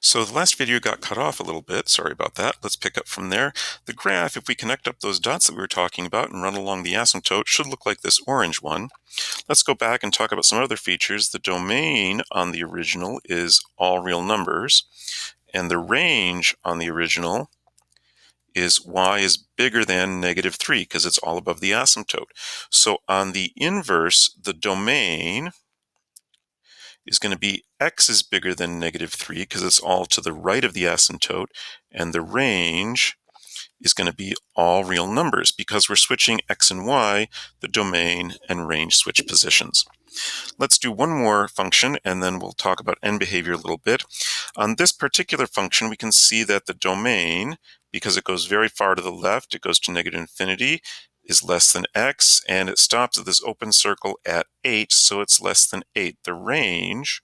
So the last video got cut off a little bit. Sorry about that. Let's pick up from there. The graph, if we connect up those dots that we were talking about and run along the asymptote, should look like this orange one. Let's go back and talk about some other features. The domain on the original is all real numbers, and the range on the original is y is bigger than -3 because it's all above the asymptote. So on the inverse, the domain is going to be x is bigger than -3 because it's all to the right of the asymptote, and the range is going to be all real numbers. Because we're switching x and y, the domain and range switch positions. Let's do one more function and then we'll talk about end behavior a little bit. On this particular function, we can see that the domain, because it goes very far to the left, it goes to -infinity, is less than x, and it stops at this open circle at 8, so it's less than 8. The range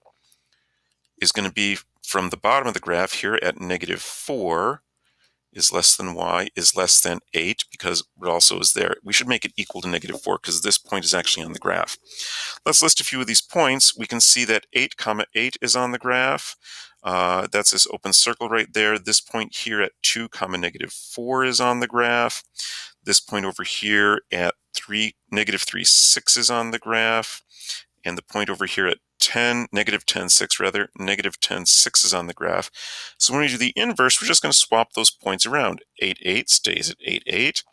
is going to be from the bottom of the graph here at -4 is less than y is less than 8 because it also is there. We should make it equal to -4 because this point is actually on the graph. Let's list a few of these points. We can see that 8, 8 is on the graph. That's this open circle right there. This point here at 2, -4 is on the graph. This point over here at 3, -3, 6 is on the graph. And the point over here at 10, -10, 6 rather, -10, 6 is on the graph. So when we do the inverse, we're just going to swap those points around. 8, 8 stays at 8, 8.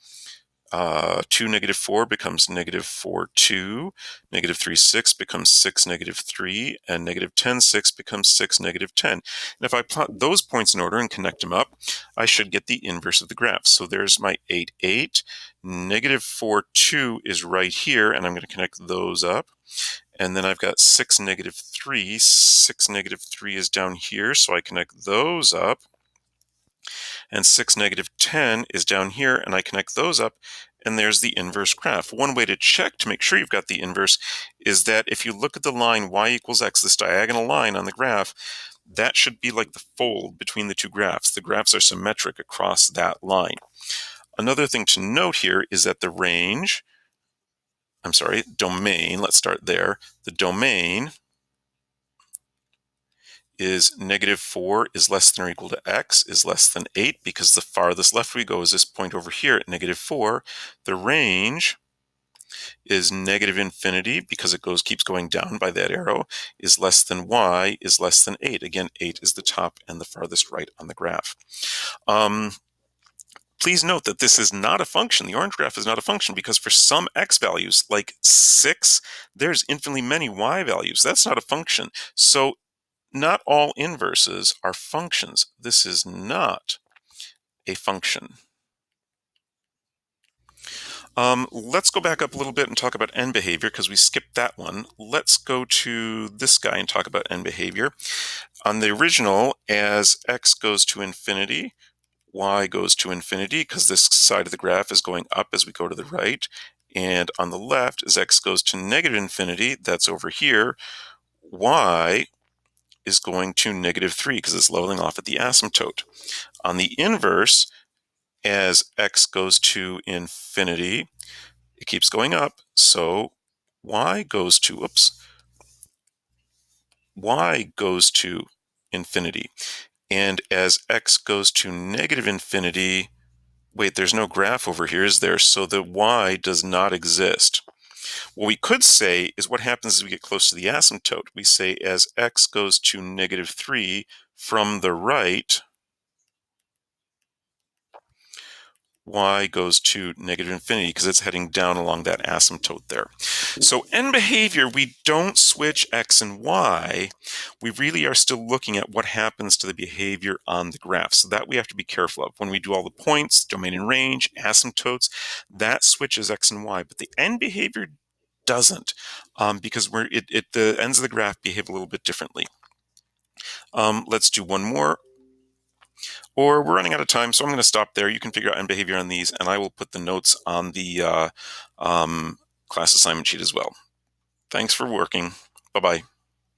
2, -4 becomes -4, 2. -3, 6 becomes 6, -3. And -10, 6 becomes 6, -10. And if I plot those points in order and connect them up, I should get the inverse of the graph. So there's my 8, 8. -4, 2 is right here, and I'm going to connect those up. And then I've got 6, -3. 6, -3 is down here, so I connect those up. And 6, -10 is down here, and I connect those up, and there's the inverse graph. One way to check to make sure you've got the inverse is that if you look at the line y equals x, this diagonal line on the graph, that should be like the fold between the two graphs. The graphs are symmetric across that line. Another thing to note here is that the domain, let's start there. The domain is -4 is less than or equal to x is less than 8 because the farthest left we go is this point over here at -4. The range is -infinity because it keeps going down by that arrow, is less than y is less than 8. Again, 8 is the top and the farthest right on the graph. Please note that this is not a function. The orange graph is not a function because for some x values, like 6, there's infinitely many y values. That's not a function. So not all inverses are functions. This is not a function. Let's go back up a little bit and talk about end behavior because we skipped that one. Let's go to this guy and talk about end behavior. On the original, as x goes to infinity, y goes to infinity because this side of the graph is going up as we go to the right. And on the left, as x goes to -infinity, that's over here, y is going to -3 because it's leveling off at the asymptote. On the inverse, as x goes to infinity, it keeps going up, so y goes to infinity. And as x goes to -infinity, wait, there's no graph over here, is there? So the y does not exist. What we could say is what happens as we get close to the asymptote. We say as x goes to -3 from the right, y goes to -infinity because it's heading down along that asymptote there. So end behavior, we don't switch x and y. We really are still looking at what happens to the behavior on the graph. So that we have to be careful of. When we do all the points, domain and range, asymptotes, that switches x and y. But the end behavior doesn't because the ends of the graph behave a little bit differently. Let's do one more. Or we're running out of time, so I'm going to stop there. You can figure out end behavior on these, and I will put the notes on the class assignment sheet as well. Thanks for working. Bye-bye.